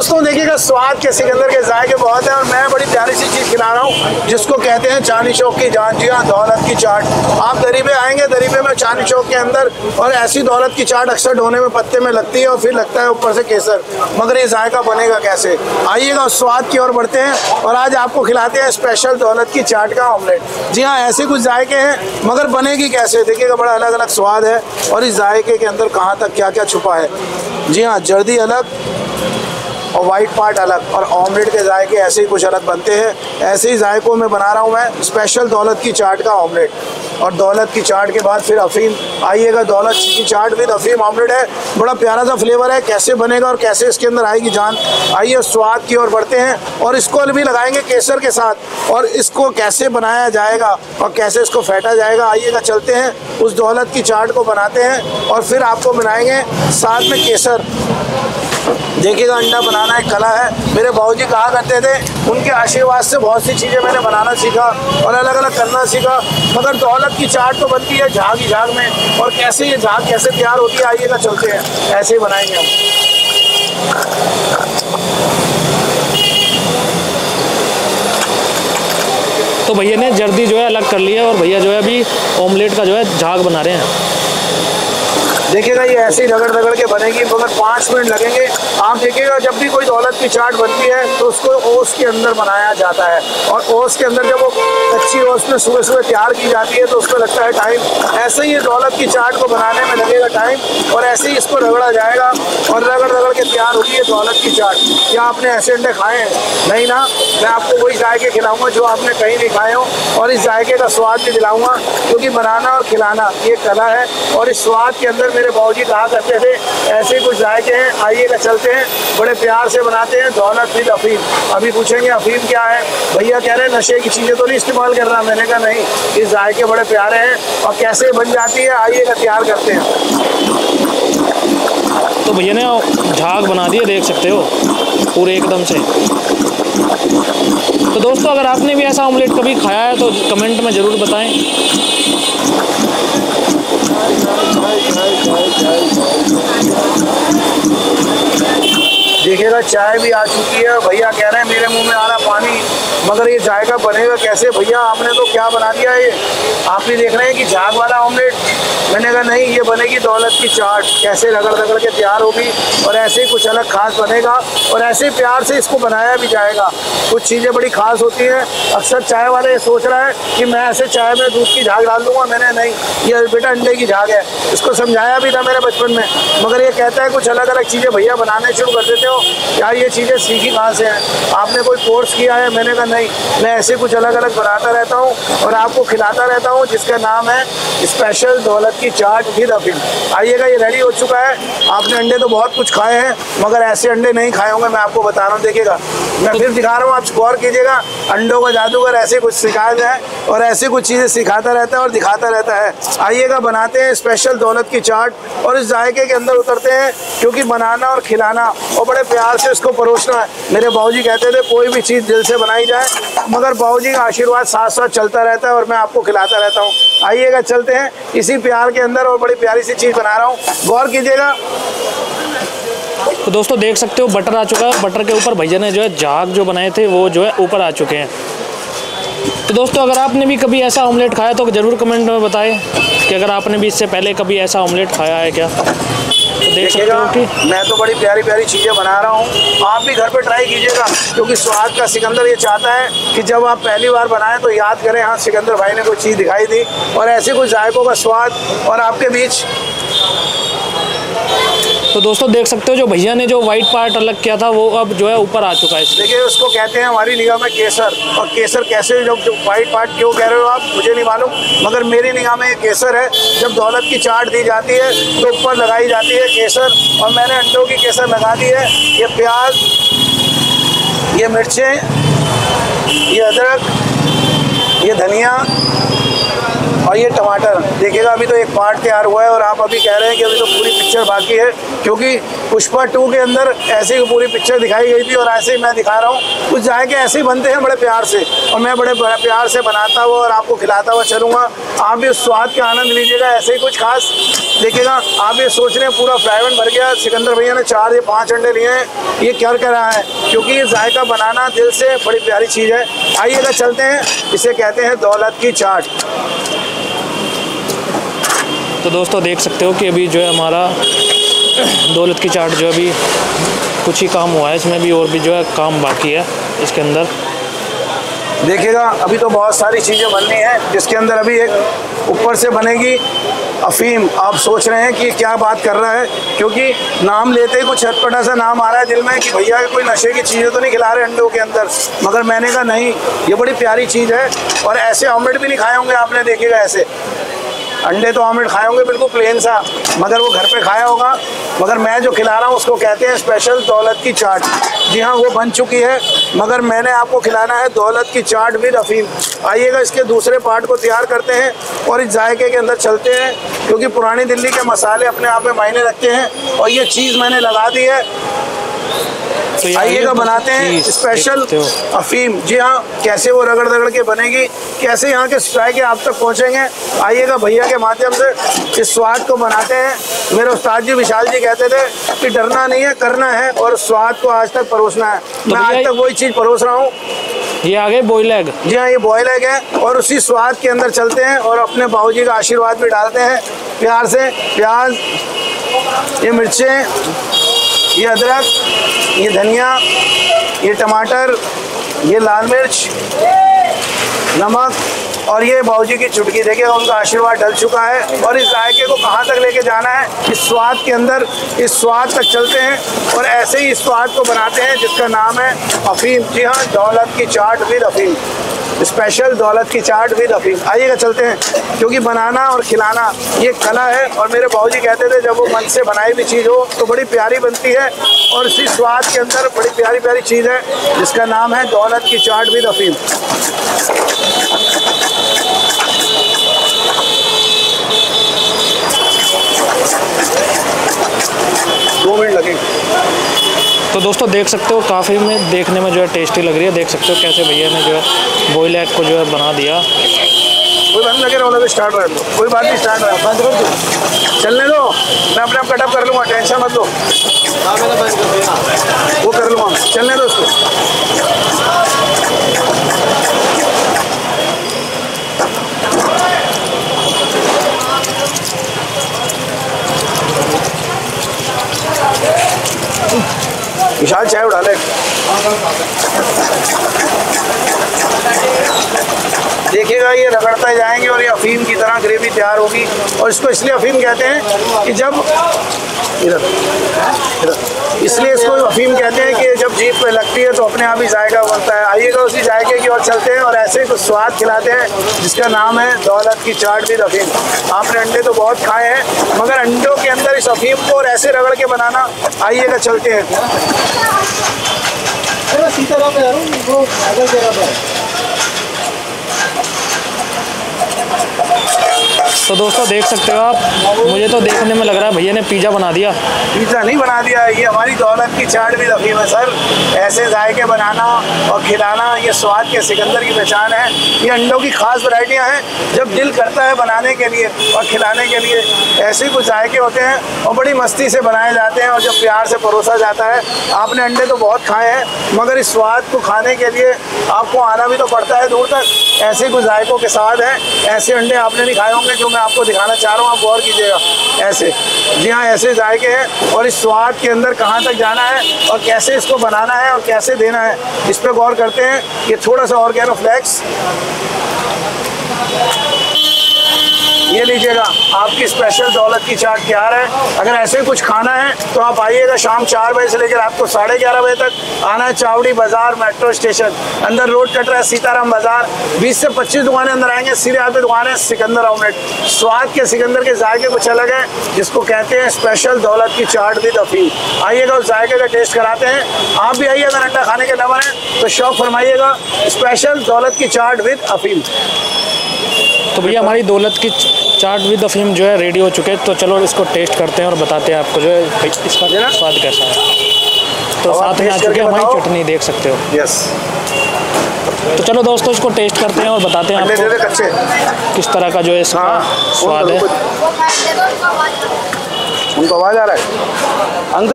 दोस्तों देखिएगा, स्वाद के सिकंदर के जायके बहुत है और मैं बड़ी प्यारी सी चीज़ खिला रहा हूँ जिसको कहते हैं चांदनी चौक की जान। जी हाँ, दौलत की चाट। आप दरीबे आएंगे, दरीबे में चांदनी चौक के अंदर, और ऐसी दौलत की चाट अक्सर ढोने में पत्ते में लगती है और फिर लगता है ऊपर से केसर। मगर ये जायका बनेगा कैसे? आइएगा स्वाद की ओर बढ़ते हैं और आज आपको खिलाते हैं स्पेशल दौलत की चाट का ऑमलेट। जी हाँ, ऐसे कुछ जायके हैं मगर बनेगी कैसे? देखिएगा, बड़ा अलग अलग स्वाद है और इस जायके के अंदर कहाँ तक क्या क्या छुपा है। जी हाँ, जर्दी अलग और वाइट पार्ट अलग, और ऑमलेट के जायके ऐसे ही कुछ अलग बनते हैं। ऐसे ही जायकों में बना रहा हूँ मैं स्पेशल दौलत की चाट का ऑमलेट। और दौलत की चाट के बाद फिर अफीम। आइएगा, दौलत की चाट विद अफीम ऑमलेट है, बड़ा प्यारा सा फ्लेवर है। कैसे बनेगा और कैसे इसके अंदर आएगी जान, आइए स्वाद की ओर बढ़ते हैं। और इसको भी लगाएंगे केसर के साथ, और इसको कैसे बनाया जाएगा और कैसे इसको फेंटा जाएगा, आइएगा चलते हैं उस दौलत की चाट को बनाते हैं। और फिर आपको बनाएंगे साथ में केसर। देखिएगा, अंडा बनाना एक कला है। मेरे बाबूजी कहा करते थे, उनके आशीर्वाद से बहुत सी चीज़ें मैंने बनाना सीखा और अलग अलग करना सीखा। मगर दौलत की चाट तो बनती है झाग ही झाग में, और कैसे ये झाग कैसे तैयार होती है, आइएगा चलते हैं, ऐसे ही बनाएंगे हम। तो भैया ने जर्दी जो है अलग कर लिया और भैया जो है अभी ऑमलेट का जो है झाग बना रहे हैं। देखिएगा, ये ऐसे ही रगड़ रगड़ के बनेगी, मगर 5 मिनट लगेंगे। आप देखिएगा, जब भी कोई दौलत की चाट बनती है तो उसको ओस के अंदर बनाया जाता है, और ओस के अंदर जब वो कच्ची ओस में सुबह सुबह तैयार की जाती है तो उसमें लगता है टाइम। ऐसे ही ये दौलत की चाट को बनाने में लगेगा टाइम, और ऐसे ही इसको रगड़ा जाएगा और रगड़ रगड़ के तैयार होगी ये दौलत की चाट। क्या आपने ऐसे अंडे खाए हैं? नहीं ना। मैं आपको वही जायके खिलाऊंगा जो आपने कहीं नहीं खाए हो, और इस जायके का स्वाद भी दिलाऊंगा, क्योंकि बनाना और खिलाना ये कला है। और इस स्वाद के अंदर मेरे बाबूजी कहा करते थे, ऐसे कुछ जायके हैं। आइएगा चलते हैं, बड़े प्यार से बनाते हैं दौलत विद अफीम। अभी पूछेंगे अफीम क्या है? भैया कह रहे हैं नशे की चीज़ें तो नहीं इस्तेमाल कर रहा। मैंने कहा नहीं, इस जायके बड़े प्यारे हैं और कैसे बन जाती है, आइएगा तैयार करते हैं। तो भैया ने झाग बना दिया, देख सकते हो पूरे एकदम से। तो दोस्तों, अगर आपने भी ऐसा ऑमलेट कभी खाया है तो कमेंट में ज़रूर बताएं। देखिएगा, चाय भी आ चुकी है। भैया कह रहे हैं मेरे मुंह में आ रहा पानी, मगर ये जायका बनेगा कैसे? भैया आपने तो क्या बना दिया ये? आप भी देख रहे हैं कि झाग वाला ऑमलेट। मैंने कहा नहीं, ये बनेगी दौलत की चाट। कैसे रगड़ रगड़ के तैयार होगी और ऐसे ही कुछ अलग खास बनेगा, और ऐसे ही प्यार से इसको बनाया भी जाएगा। कुछ चीज़ें बड़ी खास होती हैं। अक्सर चाय वाले सोच रहा है कि मैं ऐसे चाय में दूध की झाग डाल दूंगा। मैंने नहीं, ये बेटा अंडे की झाग है। इसको समझाया भी था मेरे बचपन में, मगर ये कहता है कुछ अलग अलग चीज़ें भैया बनाने शुरू कर देते हो। यार ये चीज़ें सीखी कहाँ से हैं? आपने कोई कोर्स किया है? मैंने कहा नहीं, मैं ऐसे कुछ अलग अलग बनाता रहता हूँ और आपको खिलाता रहता हूँ, जिसका नाम है स्पेशल दौलत की चाट विद अफीम। आइएगा, ये रेडी हो चुका है। आपने अंडे तो बहुत कुछ खाए हैं, मगर ऐसे अंडे नहीं खाए होंगे, मैं आपको बता रहा हूँ। देखिएगा, मैं फिर दिखा रहा हूँ, आप गौर कीजिएगा। अंडों का जादूगर ऐसे कुछ सिखाया जाए और ऐसे कुछ चीज़ें सिखाता रहता है और दिखाता रहता है। आइएगा, बनाते हैं स्पेशल दौलत की चाट और इस जायके के अंदर उतरते हैं, क्योंकि बनाना और खिलाना और बड़े प्यार से इसको परोसना है। मेरे बाबूजी कहते थे कोई भी चीज़ दिल से बनाई जाए, मगर बाबूजी का आशीर्वाद साथ साथ चलता रहता है और मैं आपको खिलाता रहता हूँ। आइएगा, चलते हैं इसी प्यार के अंदर, और बड़ी प्यारी सी चीज़ बना रहा हूँ, गौर कीजिएगा। तो दोस्तों देख सकते हो बटर आ चुका है। बटर के ऊपर भैया ने जो है झाग जो बनाए थे वो जो है ऊपर आ चुके हैं। तो दोस्तों, अगर आपने भी कभी ऐसा ऑमलेट खाया तो ज़रूर कमेंट में बताएं कि अगर आपने भी इससे पहले कभी ऐसा ऑमलेट खाया है क्या। तो देख सकते हो कि मैं तो बड़ी प्यारी प्यारी चीज़ें बना रहा हूँ, आप भी घर पे ट्राई कीजिएगा, क्योंकि स्वाद का सिकंदर ये चाहता है कि जब आप पहली बार बनाएं तो याद करें हाँ सिकंदर भाई ने कोई चीज़ दिखाई थी, और ऐसे कुछ जायकों का स्वाद और आपके बीच। तो दोस्तों देख सकते हो जो भैया ने जो वाइट पार्ट अलग किया था वो अब जो है ऊपर आ चुका है। देखिए, उसको कहते हैं हमारी निगाह में केसर, और केसर कैसे, जो वाइट पार्ट क्यों कह रहे हो आप, मुझे नहीं मालूम, मगर मेरी निगाह में ये केसर है। जब दौलत की चाट दी जाती है तो ऊपर लगाई जाती है केसर, और मैंने अंडों की केसर लगा दी है। ये प्याज, ये मिर्चें, ये अदरक, ये धनिया और ये टमाटर देखिएगा, अभी तो एक पार्ट तैयार हुआ है और आप अभी कह रहे हैं कि अभी तो पूरी पिक्चर बाकी है, क्योंकि पुष्पा 2 के अंदर ऐसे ही पूरी पिक्चर दिखाई गई थी और ऐसे ही मैं दिखा रहा हूँ। कुछ जायके ऐसे ही बनते हैं बड़े प्यार से, और मैं बड़े प्यार से बनाता हुआ और आपको खिलाता हुआ चलूँगा। आप भी उस स्वाद का आनंद लीजिएगा। ऐसे ही कुछ खास देखिएगा। आप ये सोच रहे हैं पूरा फ्राई पैन भर गया, सिकंदर भैया ने 4 या 5 अंडे लिए हैं, ये क्या कर रहा है, क्योंकि ये जायका बनाना दिल से बड़ी प्यारी चीज़ है। आइएगा चलते हैं, इसे कहते हैं दौलत की चाट। तो दोस्तों देख सकते हो कि अभी जो है हमारा दौलत की चाट जो अभी कुछ ही काम हुआ है, इसमें भी और भी जो है काम बाकी है इसके अंदर। देखिएगा अभी तो बहुत सारी चीज़ें बननी हैं, जिसके अंदर अभी एक ऊपर से बनेगी अफीम। आप सोच रहे हैं कि क्या बात कर रहा है, क्योंकि नाम लेते ही कुछ चटपटा सा नाम आ रहा है दिल में कि भैया कोई नशे की चीज़ें तो नहीं खिला रहे अंडों के अंदर। मगर मैंने कहा नहीं, ये बड़ी प्यारी चीज़ है। और ऐसे ऑमलेट भी नहीं खाए होंगे आपने, देखिएगा ऐसे अंडे तो ऑमलेट खाए होंगे बिल्कुल प्लेन सा, मगर वो घर पे खाया होगा। मगर मैं जो खिला रहा हूँ उसको कहते हैं स्पेशल दौलत की चाट। जी हाँ, वो बन चुकी है, मगर मैंने आपको खिलाना है दौलत की चाट विद अफीम। आइएगा इसके दूसरे पार्ट को तैयार करते हैं और इस जायके के अंदर चलते हैं, क्योंकि पुरानी दिल्ली के मसाले अपने आप में मायने रखते हैं और ये चीज़ मैंने लगा दी है। तो आइएगा बनाते हैं स्पेशल अफीम। जी हाँ, कैसे वो रगड़ रगड़ के बनेगी, कैसे यहाँ के जायके आप तक पहुँचेंगे, आइएगा भैया के माध्यम से इस स्वाद को बनाते हैं। मेरे उस्ताद जी विशाल जी कहते थे कि डरना नहीं है, करना है और स्वाद को आज तक परोसना है। तो मैं आज तक वही चीज़ परोस रहा हूँ। ये आ गए बॉयल एग। जी हाँ, ये बॉयल एग है और उसी स्वाद के अंदर चलते हैं और अपने बाबूजी का आशीर्वाद भी डालते हैं प्यार से। प्याज, ये मिर्चें, ये अदरक, ये धनिया, ये टमाटर, ये लाल मिर्च, नमक और ये बाबूजी की चुटकी। देखिए उनका आशीर्वाद डल चुका है। और इस जायके को कहाँ तक लेके जाना है, इस स्वाद के अंदर, इस स्वाद तक चलते हैं और ऐसे ही इस स्वाद को बनाते हैं जिसका नाम है अफीम। जी हाँ, दौलत की चाट विद अफीम, स्पेशल दौलत की चाट विद अफीम। आइएगा चलते हैं, क्योंकि बनाना और खिलाना ये कला है। और मेरे बाबूजी कहते थे जब वो मन से बनाई हुई चीज़ हो तो बड़ी प्यारी बनती है, और इसी स्वाद के अंदर बड़ी प्यारी प्यारी चीज़ है जिसका नाम है दौलत की चाट विद अफीम। दो मिनट लगेंगे। तो दोस्तों देख सकते हो काफ़ी में देखने में जो है टेस्टी लग रही है। देख सकते हो कैसे भैया ने जो है बॉयल एग को जो है बना दिया। कोई बात नहीं, लगे रहो, स्टार्ट कर दो, कोई बात नहीं, स्टार्ट रहा, बंद कर दो, चलने दो, मैं अपने आप कटअप कर लूँगा, टेंशन मत लो, वो कर लूँगा, चलने दो उसको। विशाल चाय उड़ा ले। देखिएगा ये रगड़ते जाएंगे और ये अफीम की तरह ग्रेवी तैयार होगी। और इसको इसलिए अफीम कहते हैं कि जब इसलिए इसको अफीम कहते हैं कि जब जीभ पे लगती है तो अपने आप ही जायका बनता है। आइएगा उसी जायके की ओर चलते हैं और ऐसे ही कुछ स्वाद खिलाते हैं जिसका नाम है दौलत की चाट विद अफीम। आपने अंडे तो बहुत खाए हैं, मगर अंडों के अंदर इस अफीम को और ऐसे रगड़ के बनाना। आइएगा चलते हैं। तो दोस्तों देख सकते हो आप, मुझे तो देखने में लग रहा है भैया ने पिज़्ज़ा बना दिया। पिज़्ज़ा नहीं बना दिया, ये हमारी दौलत की चाट भी अफीम है सर। ऐसे जायके बनाना और खिलाना ये स्वाद के सिकंदर की पहचान है। ये अंडों की खास वैरायटियाँ हैं, जब दिल करता है बनाने के लिए और खिलाने के लिए। ऐसे ही कुछ जायके होते हैं और बड़ी मस्ती से बनाए जाते हैं और जब प्यार से परोसा जाता है। आपने अंडे तो बहुत खाए हैं, मगर इस स्वाद को खाने के लिए आपको आना भी तो पड़ता है दूर तक। ऐसे कुछ जायकों के साथ हैं। ऐसे अंडे आपने नहीं खाए होंगे जो मैं आपको दिखाना चाह रहा हूँ, आप गौर कीजिएगा। ऐसे, जी हाँ, ऐसे जायके हैं और इस स्वाद के अंदर कहाँ तक जाना है और कैसे इसको बनाना है और कैसे देना है, इस पर गौर करते हैं। ये थोड़ा सा ऑर्गेनो फ्लेक्स ये लीजिएगा, आपकी स्पेशल दौलत की चाट तैयार है। अगर ऐसे कुछ खाना है तो आप आइएगा शाम 4 बजे से लेकर रात को 11:30 बजे तक। आना है चावड़ी बाजार मेट्रो स्टेशन, अंदर रोड कट रहा है सीताराम बाजार। 20 से 25 दुकानें अंदर आएंगे, सीधे हाथ पे दुकान है सिकंदर ऑमलेट। स्वाद के सिकंदर के जायके कुछ अलग है, जिसको कहते हैं स्पेशल दौलत की चाट विद अफीम। आइएगा उस जायके का टेस्ट कराते हैं। आप भी आइए, अगर अंडा खाने के लवर हैं तो शौक फरमाइएगा। स्पेशल दौलत की चाट विद अफीम। तो भैया हमारी दौलत की चाट विद अफीम जो है रेडी हो चुके हैं, तो चलो इसको टेस्ट करते हैं और बताते हैं आपको जो है इसका स्वाद कैसा है। तो साथ में आ चुकी है हमारी चटनी, देख सकते हो। यस। तो चलो दोस्तों इसको टेस्ट करते हैं और बताते हैं आपको किस तरह का जो है इसका स्वाद है। उनको आवाज आ रहा है।